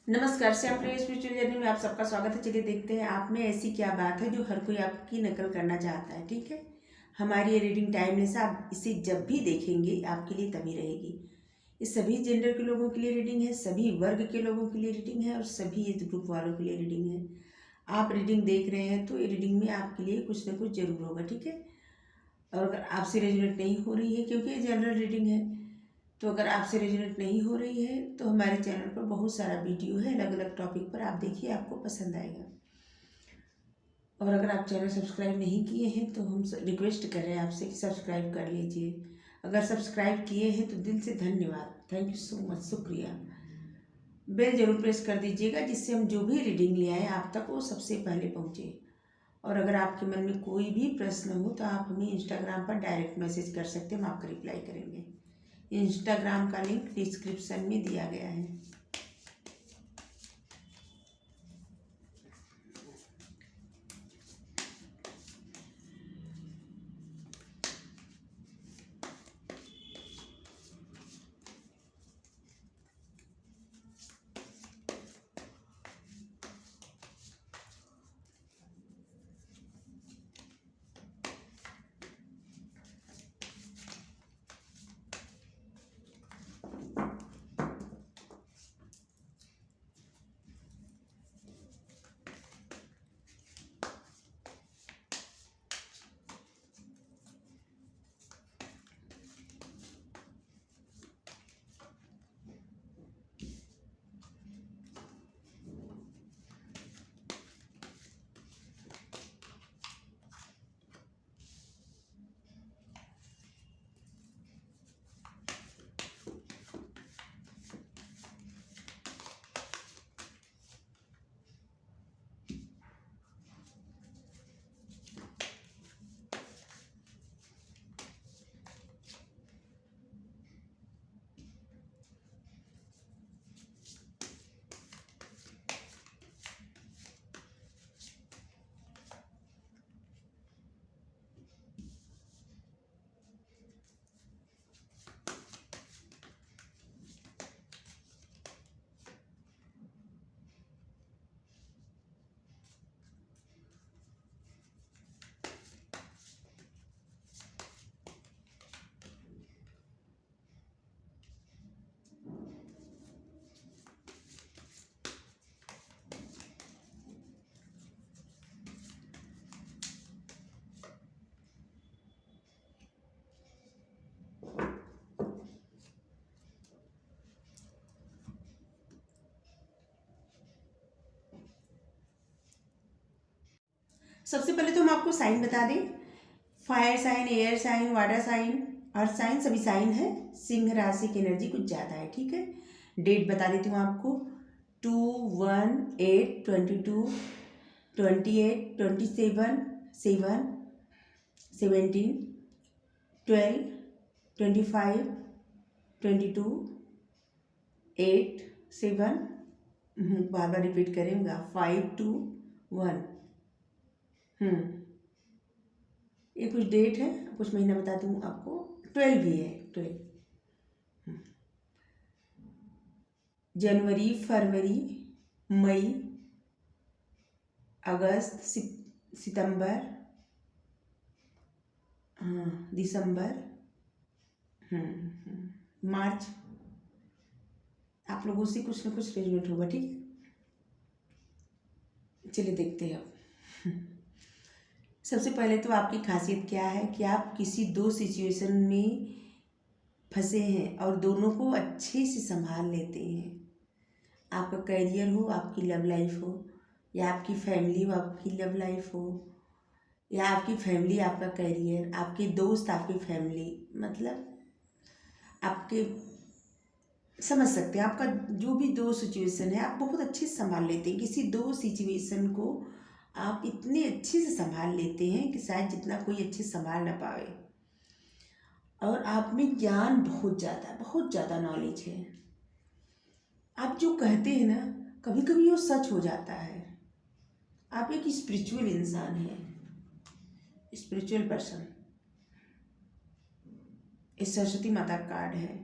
नमस्कार, श्याम प्रिय spiritual journey में आप सबका स्वागत है। चलिए देखते हैं आप में ऐसी क्या बात है जो हर कोई आपकी नकल करना चाहता है। ठीक है, हमारी ये रीडिंग टाइमलेस है, आप इसे जब भी देखेंगे आपके लिए तभी रहेगी। ये सभी जेंडर के लोगों के लिए रीडिंग है, सभी वर्ग के लोगों के लिए रीडिंग है और सभी एज ग्रुप वालों के लिए रीडिंग है। आप रीडिंग देख रहे हैं तो ये रीडिंग में आपके लिए कुछ ना कुछ जरूर होगा। ठीक है, और अगर आपसे रेजोनेट नहीं हो रही है, क्योंकि ये जनरल रीडिंग है, तो अगर आपसे रेजोनेट नहीं हो रही है तो हमारे चैनल पर बहुत सारा वीडियो है अलग अलग टॉपिक पर, आप देखिए, आपको पसंद आएगा। और अगर आप चैनल सब्सक्राइब नहीं किए हैं तो हम रिक्वेस्ट कर रहे हैं आपसे कि सब्सक्राइब कर लीजिए। अगर सब्सक्राइब किए हैं तो दिल से धन्यवाद, थैंक यू सो मच, शुक्रिया। बेल जरूर प्रेस कर दीजिएगा जिससे हम जो भी रीडिंग ले आए आप तक वो सबसे पहले पहुँचे। और अगर आपके मन में कोई भी प्रश्न हो तो आप हमें इंस्टाग्राम पर डायरेक्ट मैसेज कर सकते हैं, हम आपका रिप्लाई करेंगे। इंस्टाग्राम का लिंक डिस्क्रिप्शन में दिया गया है। सबसे पहले तो हम आपको साइन बता दें। Fire sign, air sign, water sign, earth sign, सभी साइन है। सिंह राशि की एनर्जी कुछ ज़्यादा है। ठीक है, डेट बता देती हूँ आपको। 2/1/22, 28, 27, 7, 17, 12, 25, 22, 8, 7, बार बार रिपीट करेंगे, 5, 2, 1। ये कुछ डेट है, कुछ महीना बता दूँ आपको। 12 भी है, 12। जनवरी, फरवरी, मई, अगस्त, सितंबर, दिसंबर, मार्च। आप लोगों से कुछ ना कुछ रेजोनेट होगा। ठीक है, चलिए देखते हैं अब। सबसे पहले तो आपकी खासियत क्या है कि आप किसी दो सिचुएशन में फंसे हैं और दोनों को अच्छे से संभाल लेते हैं। आपका करियर हो, आपकी लव लाइफ हो, या आपकी फैमिली हो, आपकी लव लाइफ हो, या आपकी फैमिली आपका करियर, आपके दोस्त आपकी फैमिली, मतलब आपके, समझ सकते हैं, आपका जो भी दो सिचुएशन है आप बहुत अच्छे से संभाल लेते हैं। किसी दो सिचुएशन को आप इतने अच्छे से संभाल लेते हैं कि शायद जितना कोई अच्छे से संभाल ना पाए। और आप में ज्ञान बहुत ज़्यादा नॉलेज है। आप जो कहते हैं ना, कभी कभी वो सच हो जाता है। आप एक स्पिरिचुअल इंसान हैं, स्पिरिचुअल पर्सन। इस सरस्वती माता कार्ड है।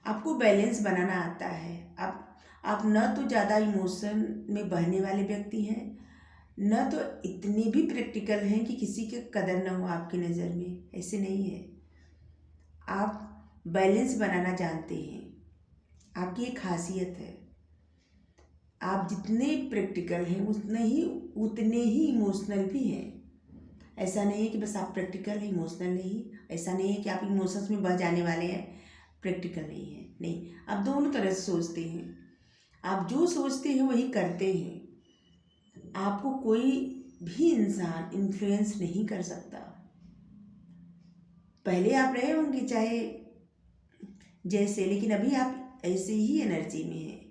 आपको बैलेंस बनाना आता है। आप न तो ज़्यादा इमोशन में बहने वाले व्यक्ति हैं, न तो इतने भी प्रैक्टिकल हैं कि किसी की कदर ना हो आपकी नज़र में, ऐसे नहीं है। आप बैलेंस बनाना जानते हैं, आपकी एक खासियत है। आप जितने प्रैक्टिकल हैं उतने ही इमोशनल भी हैं। ऐसा नहीं है कि बस आप प्रैक्टिकल हैं इमोशनल नहीं, ऐसा नहीं है कि आप इमोशंस में बह जाने वाले हैं प्रैक्टिकल नहीं है, नहीं, आप दोनों तरह से सोचते हैं। आप जो सोचते हैं वही करते हैं। आपको कोई भी इंसान इन्फ्लुएंस नहीं कर सकता। पहले आप रहे होंगे चाहे जैसे, लेकिन अभी आप ऐसे ही एनर्जी में हैं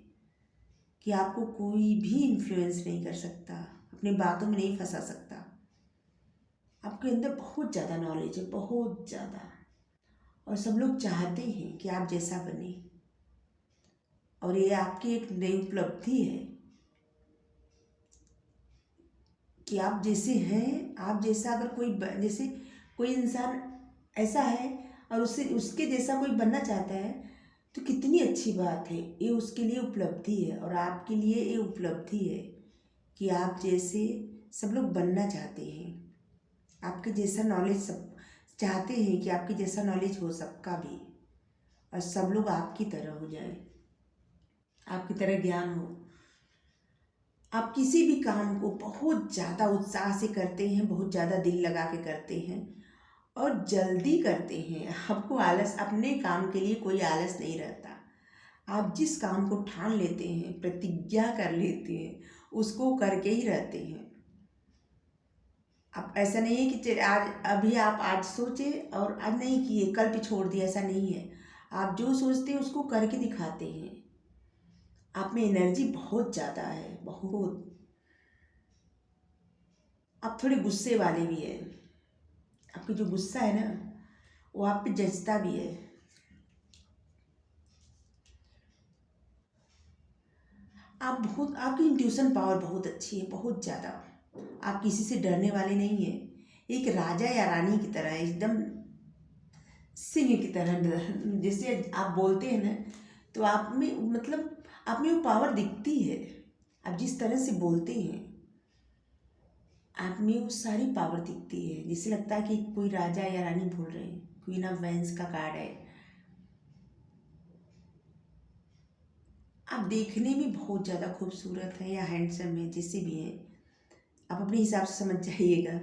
कि आपको कोई भी इन्फ्लुएंस नहीं कर सकता, अपनी बातों में नहीं फंसा सकता। आपके अंदर बहुत ज़्यादा नॉलेज है, बहुत ज़्यादा, और सब लोग चाहते हैं कि आप जैसा बने, और ये आपकी एक नई उपलब्धि है कि आप जैसे हैं, आप जैसा अगर जैसे कोई इंसान ऐसा है और उसके जैसा कोई बनना चाहता है तो कितनी अच्छी बात है। ये उसके लिए उपलब्धि है और आपके लिए ये उपलब्धि है कि आप जैसे सब लोग बनना चाहते हैं। आपके जैसा नॉलेज सब चाहते हैं कि आपके जैसा नॉलेज हो सबका भी, और सब लोग आपकी तरह हो जाए, आपकी तरह ज्ञान हो। आप किसी भी काम को बहुत ज़्यादा उत्साह से करते हैं, बहुत ज़्यादा दिल लगा के करते हैं और जल्दी करते हैं। आपको आलस, अपने काम के लिए कोई आलस नहीं रहता। आप जिस काम को ठान लेते हैं, प्रतिज्ञा कर लेते हैं, उसको करके ही रहते हैं। अब ऐसा नहीं है कि आज अभी आप आज सोचे और आज नहीं किए, कल पे छोड़ दिया, ऐसा नहीं है। आप जो सोचते हैं उसको करके दिखाते हैं। आप में एनर्जी बहुत ज़्यादा है, बहुत। आप थोड़े गुस्से वाले भी हैं। आपकी जो गुस्सा है ना वो आप पे जचता भी है। आपकी इंट्यूशन पावर बहुत अच्छी है, बहुत ज़्यादा। आप किसी से डरने वाले नहीं हैं। एक राजा या रानी की तरह, एकदम सिंह की तरह। जैसे आप बोलते हैं ना तो आप में मतलब आप में वो पावर दिखती है। आप जिस तरह से बोलते हैं आप में वो सारी पावर दिखती है, जिससे लगता है कि कोई राजा या रानी बोल रहे हैं। क्वीन ऑफ वैंस का कार्ड है। आप देखने में बहुत ज़्यादा खूबसूरत हैं या हैंडसम हैं, जैसे भी हैं, आप अपने हिसाब से समझ जाइएगा,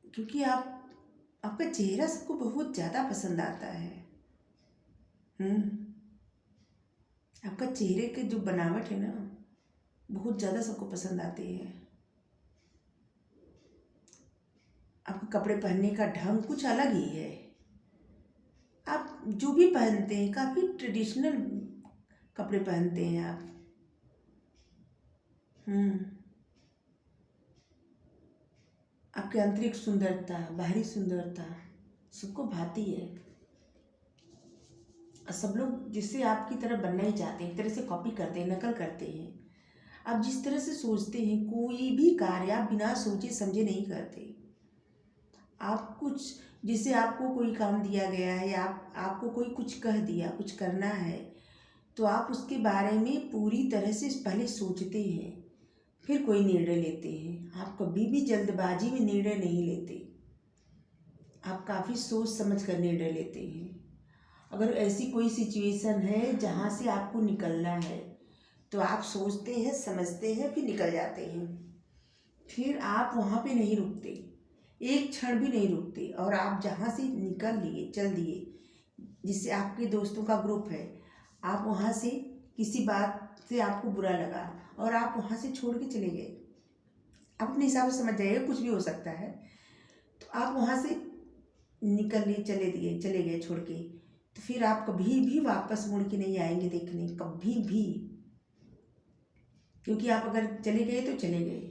क्योंकि आपका चेहरा सबको बहुत ज़्यादा पसंद आता है। आपका चेहरे के जो बनावट है ना बहुत ज़्यादा सबको पसंद आती है। आपके कपड़े पहनने का ढंग कुछ अलग ही है। आप जो भी पहनते हैं काफ़ी ट्रेडिशनल कपड़े पहनते हैं आप। आपकी आंतरिक सुंदरता, बाहरी सुंदरता सबको भाती है। और सब लोग जिससे आपकी तरह बनना ही चाहते हैं, एक तरह से कॉपी करते हैं, नकल करते हैं। आप जिस तरह से सोचते हैं कोई भी कार्य आप बिना सोचे समझे नहीं करते। आप कुछ, जिसे आपको कोई काम दिया गया है या आपको कोई कुछ कह दिया, कुछ करना है, तो आप उसके बारे में पूरी तरह से पहले सोचते हैं फिर कोई निर्णय लेते हैं। आप कभी भी जल्दबाजी में निर्णय नहीं लेते। आप काफ़ी सोच समझ कर निर्णय लेते हैं। अगर ऐसी कोई सिचुएशन है जहाँ से आपको निकलना है तो आप सोचते हैं, समझते हैं, फिर निकल जाते हैं। फिर आप वहाँ पे नहीं रुकते, एक क्षण भी नहीं रुकते, और आप जहाँ से निकल लिए, चल दिए, जिससे आपके दोस्तों का ग्रुप है, आप वहाँ से किसी बात से आपको बुरा लगा और आप वहाँ से छोड़ के चले गए। आप अपने हिसाब से समझ जाइए, कुछ भी हो सकता है। तो आप वहाँ से निकल लिए, चले गए छोड़ के, तो फिर आप कभी भी वापस मुड़ के नहीं आएंगे देखने, कभी भी। क्योंकि आप अगर चले गए तो चले गए,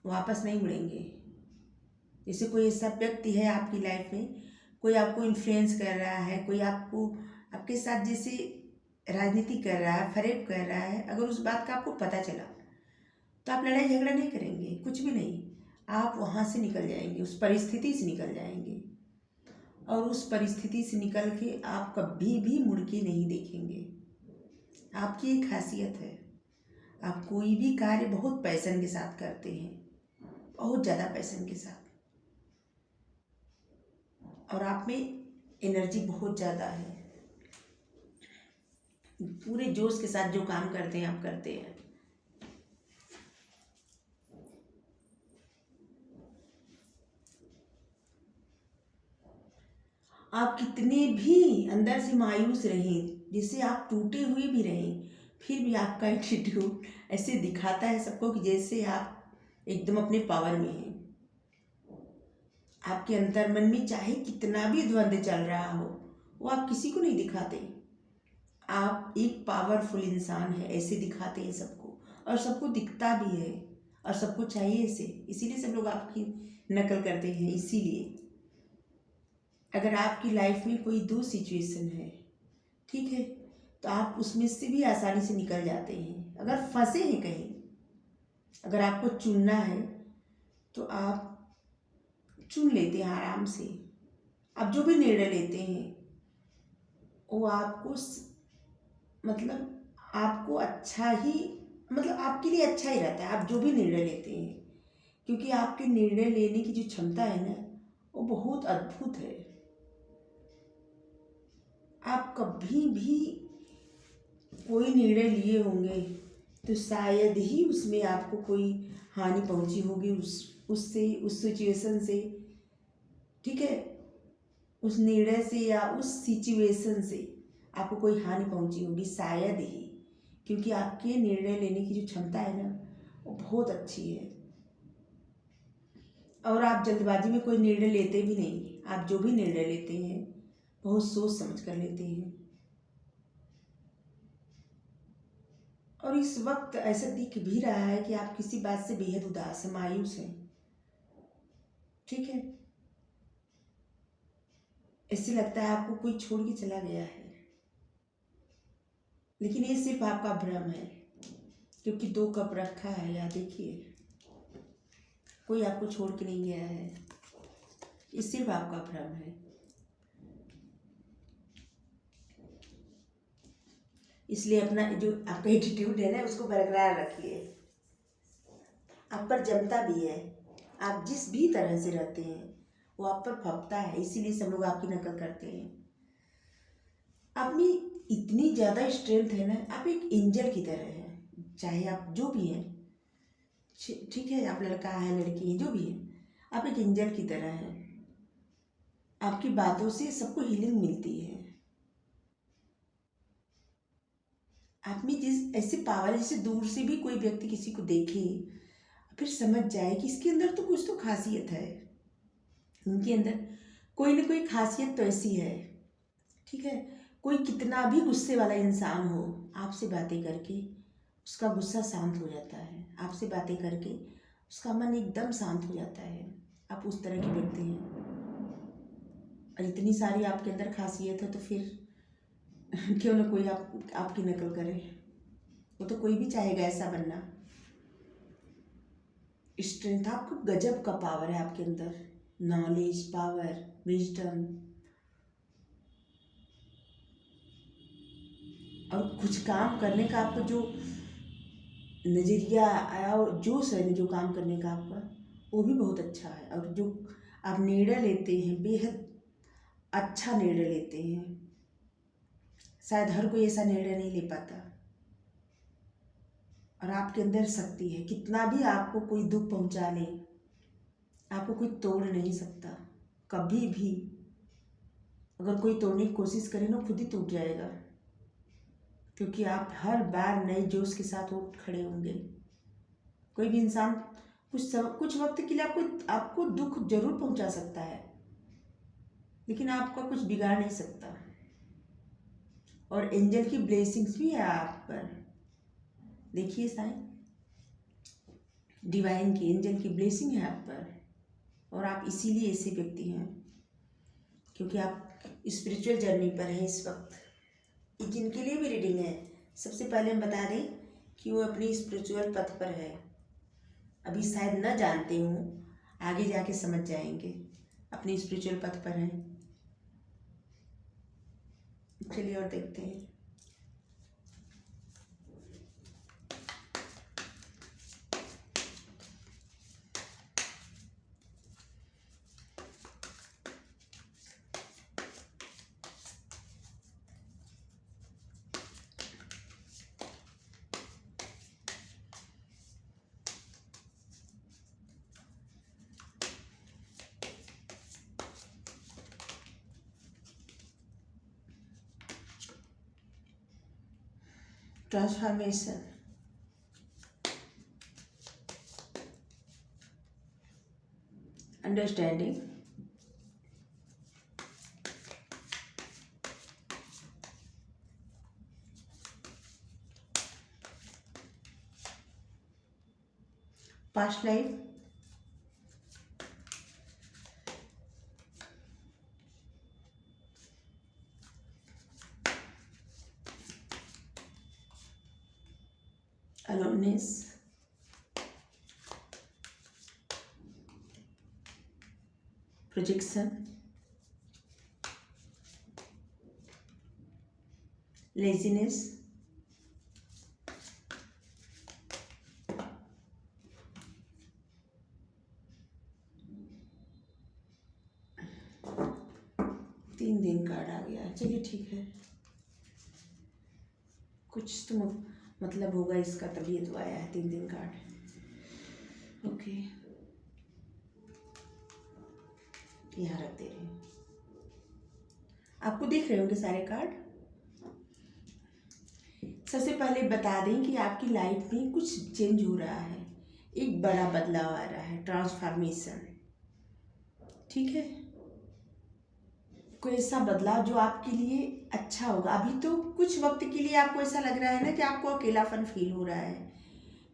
वापस नहीं मुड़ेंगे। जैसे कोई ऐसा व्यक्ति है आपकी लाइफ में, कोई आपको इन्फ्लुएंस कर रहा है, कोई आपके साथ जैसे राजनीति कर रहा है, फरेब कर रहा है, अगर उस बात का आपको पता चला तो आप लड़ाई झगड़ा नहीं करेंगे, कुछ भी नहीं। आप वहाँ से निकल जाएंगे, उस परिस्थिति से निकल जाएंगे, और उस परिस्थिति से निकल के आप कभी भी मुड़ के नहीं देखेंगे। आपकी एक खासियत है, आप कोई भी कार्य बहुत पैशन के साथ करते हैं, बहुत ज़्यादा पैशन के साथ, और आप में एनर्जी बहुत ज़्यादा है। पूरे जोश के साथ जो काम करते हैं आप करते हैं। आप कितने भी अंदर से मायूस रहें, जिससे आप टूटे हुए भी रहें, फिर भी आपका एटीट्यूड ऐसे दिखाता है सबको कि जैसे आप एकदम अपने पावर में हैं। आपके अंतर मन में चाहे कितना भी द्वंद्व चल रहा हो, वो आप किसी को नहीं दिखाते। आप एक पावरफुल इंसान है ऐसे दिखाते हैं सबको, और सबको दिखता भी है, और सबको चाहिए इसे, इसीलिए सब लोग आपकी नकल करते हैं। इसीलिए अगर आपकी लाइफ में कोई दो सिचुएशन है, ठीक है, तो आप उसमें से भी आसानी से निकल जाते हैं। अगर फंसे हैं कहीं, अगर आपको चुनना है तो आप चुन लेते हैं आराम से। आप जो भी निर्णय लेते हैं वो आपको मतलब आपको अच्छा ही, मतलब आपके लिए अच्छा ही रहता है, आप जो भी निर्णय लेते हैं, क्योंकि आपके निर्णय लेने की जो क्षमता है ना, वो बहुत अद्भुत है। आप कभी भी कोई निर्णय लिए होंगे तो शायद ही उसमें आपको कोई हानि पहुंची होगी, उससे, उस सिचुएशन से, ठीक है, उस निर्णय से या उस सिचुएशन से आपको कोई हानि पहुंची होगी शायद ही, क्योंकि आपके निर्णय लेने की जो क्षमता है ना, वो बहुत अच्छी है। और आप जल्दबाजी में कोई निर्णय लेते भी नहीं। आप जो भी निर्णय लेते हैं बहुत सोच समझ कर लेते हैं। और इस वक्त ऐसा दिख भी रहा है कि आप किसी बात से बेहद उदास हैं, मायूस हैं, ठीक है। ऐसे लगता है आपको कोई छोड़ के चला गया है, लेकिन ये सिर्फ आपका भ्रम है, क्योंकि दो कप रखा है, या देखिए कोई आपको छोड़ के नहीं गया है, ये सिर्फ आपका भ्रम है। इसलिए अपना जो आपका एटीट्यूड है ना, उसको बरकरार रखिए। आप पर जमता भी है, आप जिस भी तरह से रहते हैं वो आप पर फपता है, इसीलिए सब लोग आपकी नकल करते हैं। आप में इतनी ज़्यादा स्ट्रेंथ है ना, आप एक एंजल की तरह हैं, चाहे आप जो भी हैं, ठीक है, आप लड़का है लड़की है जो भी है, आप एक एंजल की तरह हैं। आपकी बातों से सबको हीलिंग मिलती है। आप में जिस ऐसे पावर, जैसे दूर से भी कोई व्यक्ति किसी को देखे फिर समझ जाए कि इसके अंदर तो कुछ तो खासियत है, उनके अंदर कोई ना कोई खासियत तो ऐसी है, ठीक है। कोई कितना भी गुस्से वाला इंसान हो, आपसे बातें करके उसका गुस्सा शांत हो जाता है, आपसे बातें करके उसका मन एकदम शांत हो जाता है। आप उस तरह के व्यक्ति हैं, और इतनी सारी आपके अंदर खासियत है तो फिर क्यों ना कोई आपकी नकल करे। वो तो कोई भी चाहेगा ऐसा बनना। स्ट्रेंथ, आपको गजब का पावर है आपके अंदर, नॉलेज, पावर, विजडम, और कुछ काम करने का आपको जो नज़रिया आया और जोश है जो काम करने का आपका, वो भी बहुत अच्छा है। और जो आप निर्णय लेते हैं बेहद अच्छा निर्णय लेते हैं, शायद हर कोई ऐसा निर्णय नहीं ले पाता। और आपके अंदर शक्ति है, कितना भी आपको कोई दुख पहुंचा ले, आपको कोई तोड़ नहीं सकता कभी भी। अगर कोई तोड़ने की कोशिश करे ना, खुद ही टूट जाएगा, क्योंकि आप हर बार नए जोश के साथ उठ खड़े होंगे। कोई भी इंसान कुछ वक्त के लिए आपको दुख जरूर पहुंचा सकता है, लेकिन आपका कुछ बिगाड़ नहीं सकता। और एंजल की ब्लेसिंग्स भी है आप पर, देखिए साईं, डिवाइन की, एंजल की ब्लेसिंग है आप पर। और आप इसीलिए ऐसे व्यक्ति हैं, क्योंकि आप स्पिरिचुअल जर्नी पर हैं इस वक्त। जिनके लिए भी रीडिंग है, सबसे पहले हम बता दें कि वो अपनी स्पिरिचुअल पथ पर है, अभी शायद न जानते हों, आगे जाके समझ जाएंगे, अपनी स्पिरिचुअल पथ पर हैं। चलिए और देखते हैं। Transformation, understanding, past life, aloneness, projection, laziness, तीन दिन कार्ड आ गया। चलिए ठीक है, कुछ तो मतलब होगा इसका, तभी तो आया है 3 दिन कार्ड। ओके, यहाँ रख दे रहे हैं। आपको दिख रहे होंगे सारे कार्ड। सबसे पहले बता दें कि आपकी लाइफ में कुछ चेंज हो रहा है, एक बड़ा बदलाव आ रहा है, ट्रांसफॉर्मेशन। ठीक है, कोई ऐसा बदलाव जो आपके लिए अच्छा होगा। अभी तो कुछ वक्त के लिए आपको ऐसा लग रहा है ना कि आपको अकेलापन फील हो रहा है,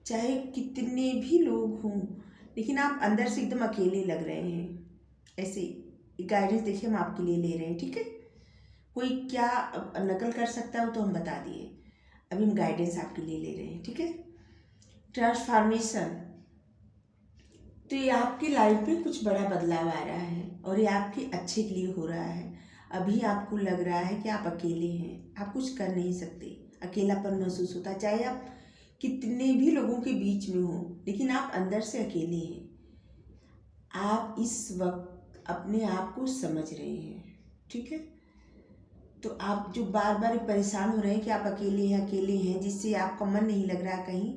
चाहे कितने भी लोग हों, लेकिन आप अंदर से एकदम अकेले लग रहे हैं। ऐसे गाइडेंस देखिए हम आपके लिए ले रहे हैं। ठीक है, कोई क्या नकल कर सकता है तो हम बता दिए, अभी हम गाइडेंस आपके लिए ले रहे हैं। ठीक है, ट्रांसफॉर्मेशन, तो ये आपकी लाइफ में कुछ बड़ा बदलाव आ रहा है और ये आपके अच्छे के लिए हो रहा है। अभी आपको लग रहा है कि आप अकेले हैं, आप कुछ कर नहीं सकते, अकेलापन महसूस होता है, चाहे आप कितने भी लोगों के बीच में हो, लेकिन आप अंदर से अकेले हैं। आप इस वक्त अपने आप को समझ रहे हैं। ठीक है, तो आप जो बार बार परेशान हो रहे हैं कि आप अकेले हैं, जिससे आपका मन नहीं लग रहा कहीं,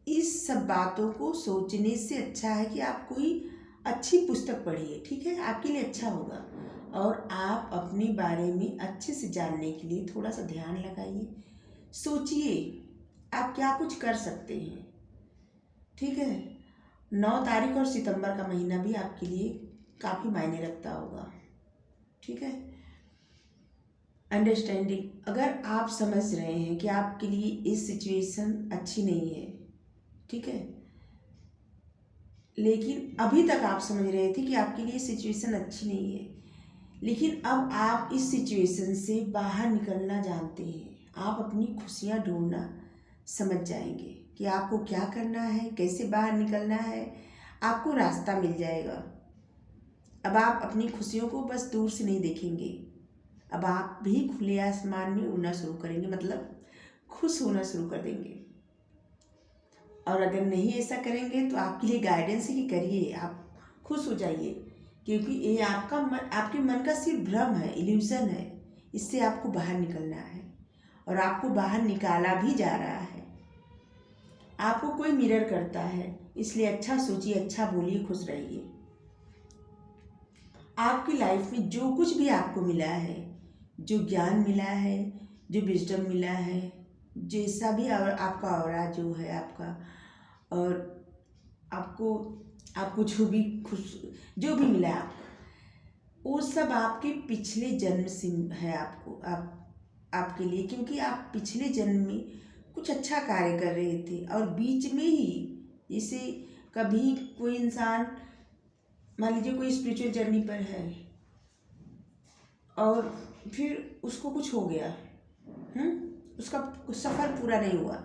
इस सब बातों को सोचने से अच्छा है कि आप कोई अच्छी पुस्तक पढ़िए। ठीक है, आपके लिए अच्छा होगा और आप अपने बारे में अच्छे से जानने के लिए थोड़ा सा ध्यान लगाइए, सोचिए आप क्या कुछ कर सकते हैं। ठीक है, 9 तारीख और सितंबर का महीना भी आपके लिए काफ़ी मायने रखता होगा। ठीक है, अंडरस्टैंडिंग, अगर आप समझ रहे हैं कि आपके लिए इस सिचुएशन अच्छी नहीं है, ठीक है, लेकिन अभी तक आप समझ रहे थे कि आपके लिए सिचुएशन अच्छी नहीं है, लेकिन अब आप इस सिचुएशन से बाहर निकलना जानते हैं, आप अपनी खुशियाँ ढूंढना समझ जाएंगे कि आपको क्या करना है, कैसे बाहर निकलना है, आपको रास्ता मिल जाएगा। अब आप अपनी खुशियों को बस दूर से नहीं देखेंगे, अब आप भी खुले आसमान में उड़ना शुरू करेंगे, मतलब खुश होना शुरू कर देंगे। और अगर नहीं ऐसा करेंगे तो आपके लिए गाइडेंस है कि करिए, आप खुश हो जाइए, क्योंकि ये आपके मन का सिर्फ भ्रम है, इल्यूजन है, इससे आपको बाहर निकलना है और आपको बाहर निकाला भी जा रहा है। आपको कोई मिरर करता है, इसलिए अच्छा सोचिए, अच्छा बोलिए, खुश रहिए। आपकी लाइफ में जो कुछ भी आपको मिला है, जो ज्ञान मिला है, जो विजडम मिला है, जैसा भी आपका ऑरा जो है आपका, और आपको जो भी मिला है आपको, वो सब आपके पिछले जन्म से है आपके लिए, क्योंकि आप पिछले जन्म में कुछ अच्छा कार्य कर रहे थे और बीच में ही, जैसे कभी कोई इंसान मान लीजिए कोई स्पिरिचुअल जर्नी पर है और फिर उसको कुछ हो गया, उसका सफ़र पूरा नहीं हुआ।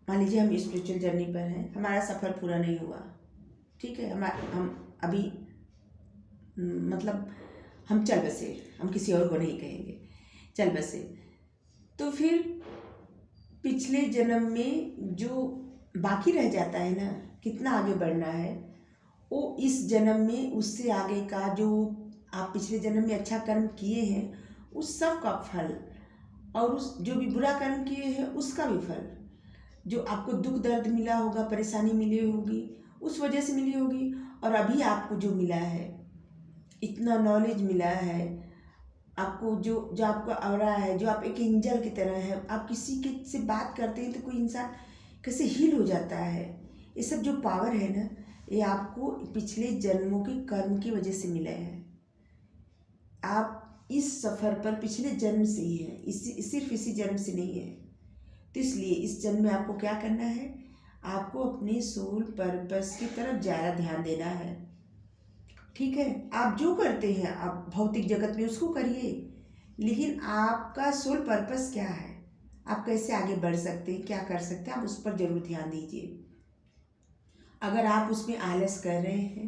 मान लीजिए हम स्पिरिचुअल जर्नी पर हैं, हमारा सफ़र पूरा नहीं हुआ, ठीक है, हम अभी मतलब हम चल बसे, हम किसी और को नहीं कहेंगे, चल बसे, तो फिर पिछले जन्म में जो बाकी रह जाता है ना, कितना आगे बढ़ना है, वो इस जन्म में उससे आगे का जो आप पिछले जन्म में अच्छा कर्म किए हैं उस सब का फल, और उस जो भी बुरा कर्म किए हैं उसका भी फल, जो आपको दुख दर्द मिला होगा, परेशानी मिली होगी, उस वजह से मिली होगी। और अभी आपको जो मिला है, इतना नॉलेज मिला है, आपको जो जो आपका ऑरा है, जो आप एक एंजल की तरह है, आप किसी के से बात करते हैं तो कोई इंसान कैसे हील हो जाता है। ये सब जो पावर है ना, ये आपको पिछले जन्मों के कर्म की वजह से मिला है। आप इस सफ़र पर पिछले जन्म से ही है, सिर्फ इसी जन्म से नहीं है। तो इसलिए इस जन्म में आपको क्या करना है, आपको अपने सोल पर्पस की तरफ ज़्यादा ध्यान देना है। ठीक है, आप जो करते हैं आप भौतिक जगत में उसको करिए, लेकिन आपका सोल पर्पस क्या है, आप कैसे आगे बढ़ सकते हैं, क्या कर सकते हैं, आप उस पर ज़रूर ध्यान दीजिए। अगर आप उसमें आलस कर रहे हैं,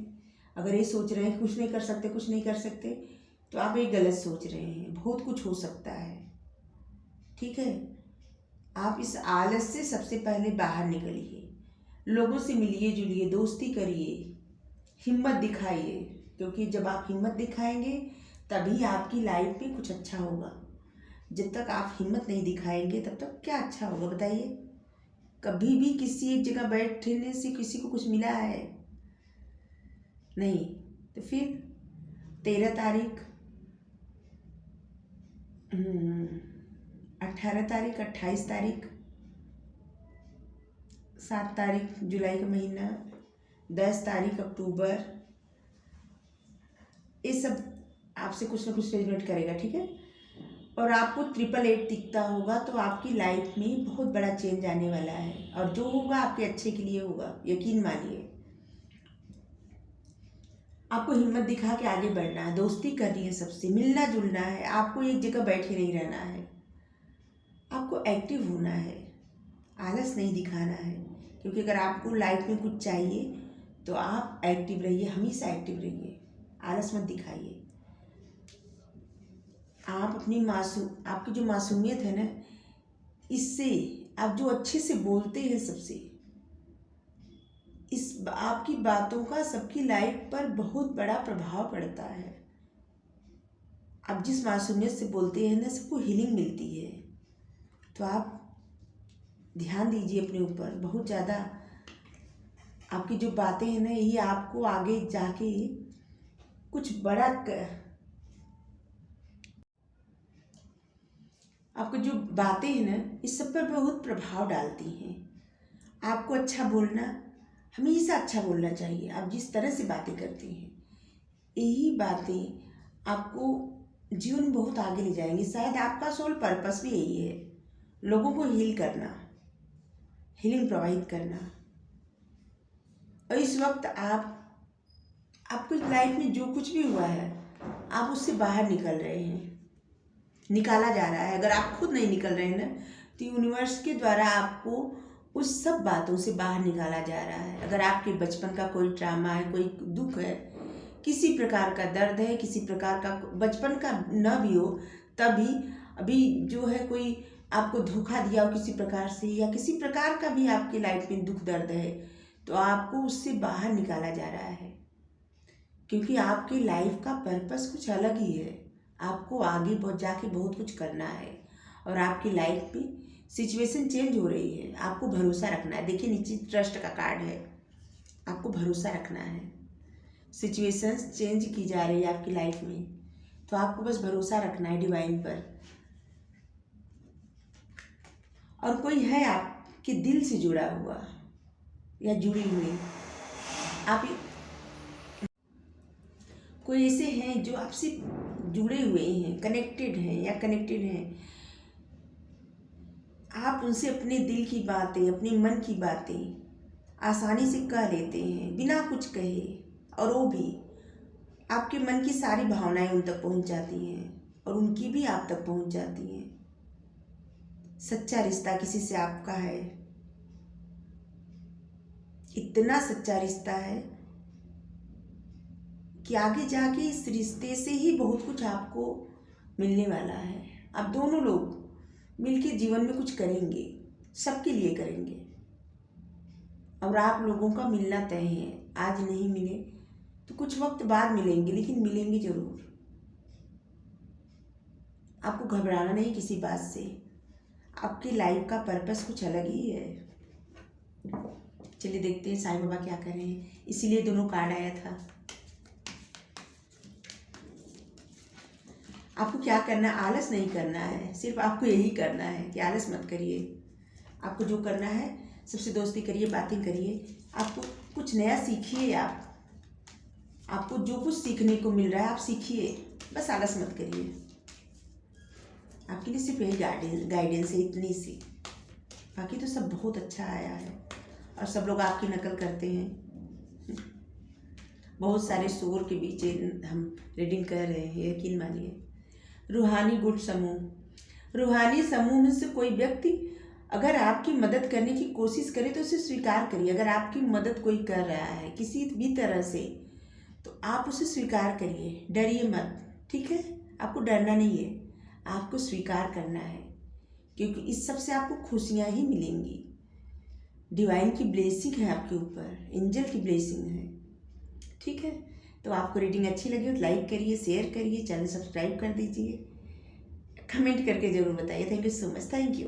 अगर ये सोच रहे हैं कुछ नहीं कर सकते, कुछ नहीं कर सकते, तो आप ये गलत सोच रहे हैं। बहुत कुछ हो सकता है। ठीक है, आप इस आलस से सबसे पहले बाहर निकलिए, लोगों से मिलिए जुलिए, दोस्ती करिए, हिम्मत दिखाइए, क्योंकि जब आप हिम्मत दिखाएंगे तभी आपकी लाइफ में कुछ अच्छा होगा। जब तक आप हिम्मत नहीं दिखाएंगे तब तक क्या अच्छा होगा बताइए। कभी भी किसी एक जगह बैठने से किसी को कुछ मिला है नहीं। तो फिर 13 तारीख, 18 तारीख, 28 तारीख, 7 तारीख जुलाई का महीना, 10 तारीख अक्टूबर, ये सब आपसे कुछ ना कुछ रेजोनेट करेगा। ठीक है, और आपको 888 दिखता होगा तो आपकी लाइफ में बहुत बड़ा चेंज आने वाला है, और जो होगा आपके अच्छे के लिए होगा, यकीन मानिए। आपको हिम्मत दिखा के आगे बढ़ना है, दोस्ती करनी है, सबसे मिलना जुलना है, आपको एक जगह बैठे नहीं रहना है, आपको एक्टिव होना है, आलस नहीं दिखाना है। क्योंकि अगर आपको लाइफ में कुछ चाहिए तो आप एक्टिव रहिए, हमेशा एक्टिव रहिए, आलस मत दिखाइए। आप अपनी आपकी जो मासूमियत है ना, इससे आप जो अच्छे से बोलते हैं सबसे, इस आपकी बातों का सबकी लाइफ पर बहुत बड़ा प्रभाव पड़ता है। आप जिस मासूमियत से बोलते हैं ना, सबको हीलिंग मिलती है। तो आप ध्यान दीजिए अपने ऊपर बहुत ज़्यादा। आपकी जो बातें हैं ना, यही आपको आगे जाके कुछ बड़ा आपको जो बातें हैं ना, इस सब पर बहुत प्रभाव डालती हैं। आपको अच्छा बोलना, हमेशा अच्छा बोलना चाहिए। आप जिस तरह से बातें करते हैं, यही बातें आपको जीवन में बहुत आगे ले जाएंगी। शायद आपका सोल पर्पस भी यही है, लोगों को हील करना, हीलिंग प्रोवाइड करना। और इस वक्त आपको लाइफ में जो कुछ भी हुआ है, आप उससे बाहर निकल रहे हैं, निकाला जा रहा है। अगर आप खुद नहीं निकल रहे हैं ना, तो यूनिवर्स के द्वारा आपको उस सब बातों से बाहर निकाला जा रहा है। अगर आपके बचपन का कोई ट्रामा है, कोई दुख है, किसी प्रकार का दर्द है, किसी प्रकार का बचपन का न भी हो, तभी अभी जो है कोई आपको धोखा दिया हो किसी प्रकार से, या किसी प्रकार का भी आपकी लाइफ में दुख दर्द है, तो आपको उससे बाहर निकाला जा रहा है। क्योंकि आपकी लाइफ का पर्पस कुछ अलग ही है। आपको आगे बहुत जाके बहुत कुछ करना है, और आपकी लाइफ में सिचुएशन चेंज हो रही है। आपको भरोसा रखना है। देखिए नीचे ट्रस्ट का कार्ड है, आपको भरोसा रखना है। सिचुएशंस चेंज की जा रही है आपकी लाइफ में, तो आपको बस भरोसा रखना है डिवाइन पर। और कोई है आपके दिल से जुड़ा हुआ या जुड़ी हुई, आप कोई ऐसे हैं जो आपसे जुड़े हुए हैं, कनेक्टेड हैं या कनेक्टेड हैं। आप उनसे अपने दिल की बातें, अपने मन की बातें आसानी से कह लेते हैं बिना कुछ कहे, और वो भी आपके मन की सारी भावनाएं उन तक पहुंच जाती हैं, और उनकी भी आप तक पहुंच जाती हैं। सच्चा रिश्ता किसी से आपका है, इतना सच्चा रिश्ता है कि आगे जाके इस रिश्ते से ही बहुत कुछ आपको मिलने वाला है। आप दोनों लोग मिलके जीवन में कुछ करेंगे, सबके लिए करेंगे, और आप लोगों का मिलना तय है। आज नहीं मिले तो कुछ वक्त बाद मिलेंगे, लेकिन मिलेंगे जरूर। आपको घबराना नहीं किसी बात से, आपकी लाइफ का पर्पस कुछ अलग ही है। चलिए देखते हैं साईं बाबा क्या कर रहे हैं, इसीलिए दोनों कार्ड आया था। आपको क्या करना है, आलस नहीं करना है, सिर्फ आपको यही करना है कि आलस मत करिए। आपको जो करना है, सबसे दोस्ती करिए, बातें करिए, आपको कुछ नया सीखिए। आपको जो कुछ सीखने को मिल रहा है आप सीखिए, बस आलस मत करिए। आपके लिए सिर्फ यही गाइडेंस है, इतनी सी। बाकी तो सब बहुत अच्छा आया है और सब लोग आपकी नकल करते हैं। बहुत सारे शोर के बीच हम रीडिंग कर रहे हैं, यकीन मानिए। रूहानी गुट समूह, रूहानी समूह में से कोई व्यक्ति अगर आपकी मदद करने की कोशिश करे तो उसे स्वीकार करिए। अगर आपकी मदद कोई कर रहा है किसी भी तरह से, तो आप उसे स्वीकार करिए, डरिए मत, ठीक है। आपको डरना नहीं है, आपको स्वीकार करना है, क्योंकि इस सब से आपको खुशियाँ ही मिलेंगी। डिवाइन की ब्लेसिंग है आपके ऊपर, एंजल की ब्लेसिंग है, ठीक है। तो आपको रीडिंग अच्छी लगी तो लाइक करिए, शेयर करिए, चैनल सब्सक्राइब कर दीजिए, कमेंट करके ज़रूर बताइए। Thank you so much, thank you.